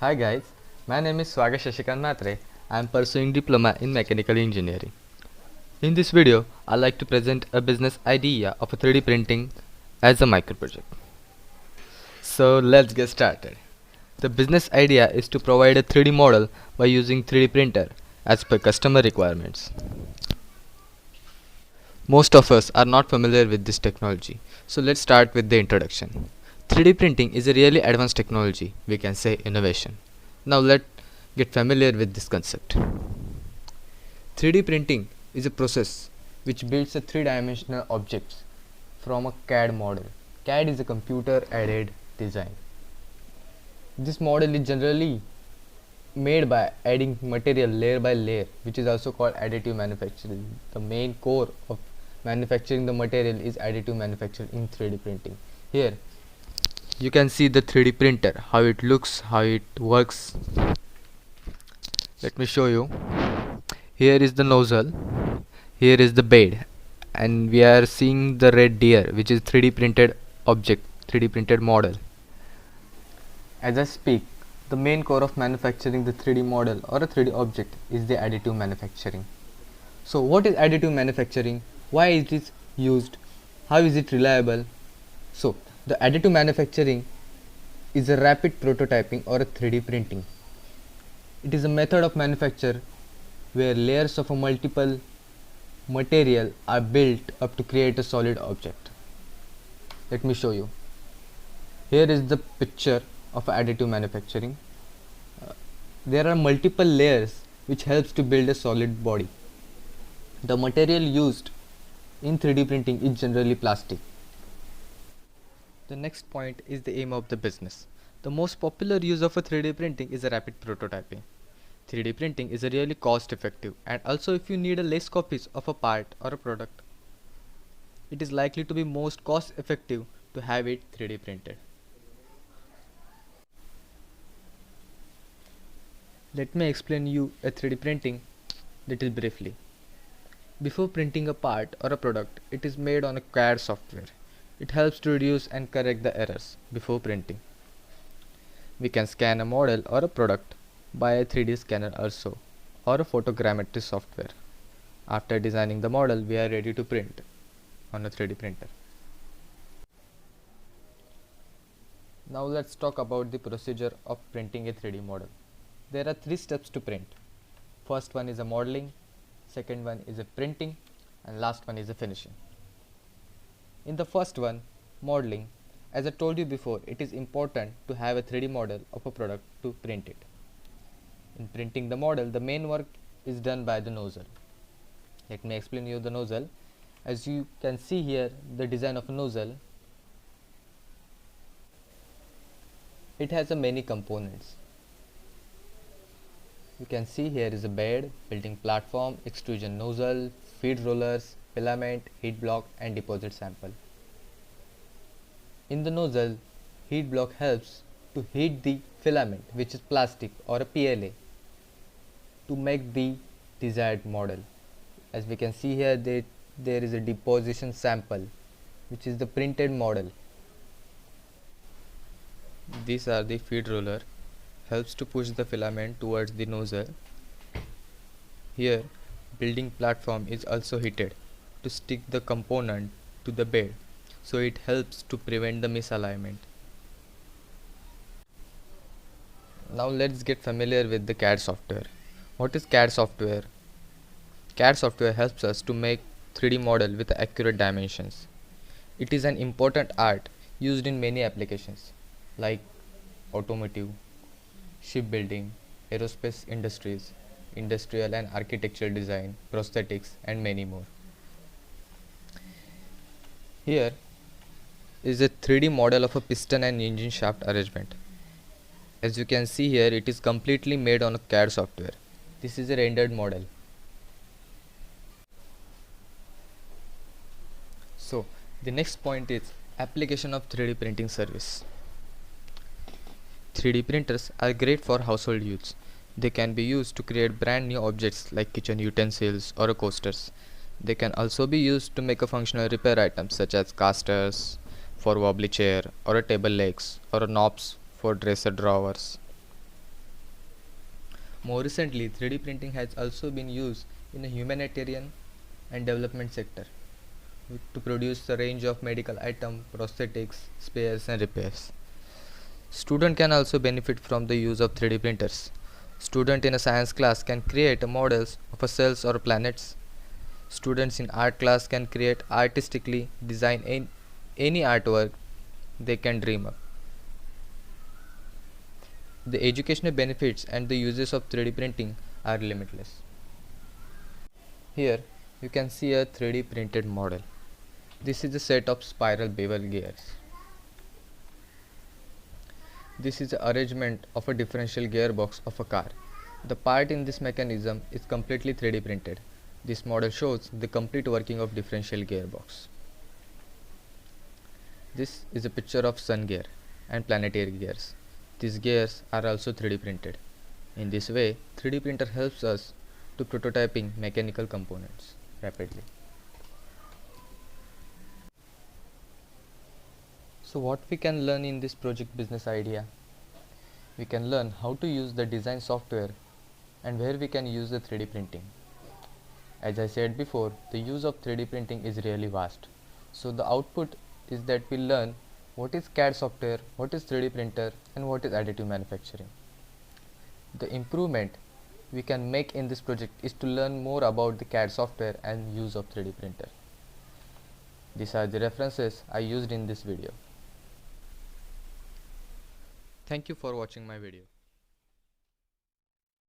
Hi guys, my name is Swaga Shashikant Matre. I am pursuing diploma in mechanical engineering. In this video, I like to present a business idea of a 3D printing as a micro project. So let's get started. The business idea is to provide a 3D model by using 3D printer as per customer requirements. Most of us are not familiar with this technology, so let's start with the introduction. 3D printing is a really advanced technology, we can say innovation. Now let's get familiar with this concept. 3D printing is a process which builds a three-dimensional objects from a CAD model. CAD is a computer-aided design. This model is generally made by adding material layer by layer, which is also called additive manufacturing. The main core of manufacturing the material is additive manufacturing in 3D printing. Here you can see the 3D printer, how it looks, how it works. Let me show you. Here is the nozzle, here is the bed, and we are seeing the red deer, which is 3D printed object, 3D printed model. As I speak, the main core of manufacturing the 3D model or a 3D object is the additive manufacturing. So what is additive manufacturing? Why it is used? How is it reliable? So the additive manufacturing is a rapid prototyping or a 3D printing. It is a method of manufacture where layers of a multiple material are built up to create a solid object. Let me show you. Here is the picture of additive manufacturing. There are multiple layers which helps to build a solid body. The material used in 3D printing is generally plastic. The next point is the aim of the business. The most popular use of a 3D printing is a rapid prototyping. 3D printing is a really cost effective, and also if you need a less copies of a part or a product, it is likely to be most cost effective to have it 3D printed. Let me explain you a 3D printing little briefly. Before printing a part or a product, it is made on a CAD software. It helps to reduce and correct the errors before printing. We can scan a model or a product by a 3D scanner also, or a photogrammetry software. After designing the model, we are ready to print on a 3D printer. Now let's talk about the procedure of printing a 3D model. There are 3 steps to print. First one is a modeling, second one is a printing, and last one is a finishing. In the first one, modeling, as I told you before, it is important to have a 3D model of a product to print it. In printing the model, the main work is done by the nozzle. Let me explain you the nozzle. As you can see here, the design of a nozzle, it has a many components. You can see here is a bed, building platform, extrusion nozzle, feed rollers, filament, heat block, and deposit sample. In the nozzle, heat block helps to heat the filament, which is plastic or a PLA, to make the desired model. As we can see here, there is a deposition sample, which is the printed model. These are the feed roller, helps to push the filament towards the nozzle. Here, building platform is also heated to stick the component to the bed, so it helps to prevent the misalignment. Now let's get familiar with the CAD software. What is CAD software? CAD software helps us to make 3D model with accurate dimensions. It is an important art used in many applications like automotive, shipbuilding, aerospace industries, industrial and architectural design, prosthetics, and many more. Here is a 3D model of a piston and engine shaft arrangement. As you can see here, it is completely made on a CAD software. This is a rendered model. So the next point is application of 3D printing service. 3D printers are great for household use. They can be used to create brand new objects like kitchen utensils or coasters. They can also be used to make a functional repair items such as casters for wobbly chair or a table legs or a knobs for dresser drawers. More recently, 3D printing has also been used in the humanitarian and development sector to produce a range of medical items, prosthetics, spares and repairs. Student can also benefit from the use of 3D printers. Student in a science class can create models of a cells or planets. Students in art class can create artistically design any artwork they can dream of. The educational benefits and the uses of 3D printing are limitless. Here you can see a 3D printed model. This is a set of spiral bevel gears. This is the arrangement of a differential gearbox of a car. The part in this mechanism is completely 3D printed. This model shows the complete working of differential gearbox. This is a picture of sun gear and planetary gears. These gears are also 3D printed. In this way, 3D printer helps us to prototyping mechanical components rapidly. So what we can learn in this project business idea? We can learn how to use the design software and where we can use the 3D printing. As I said before, the use of 3D printing is really vast. So the output is that we learn what is CAD software, what is 3D printer and what is additive manufacturing. The improvement we can make in this project is to learn more about the CAD software and use of 3D printer. These are the references I used in this video. Thank you for watching my video.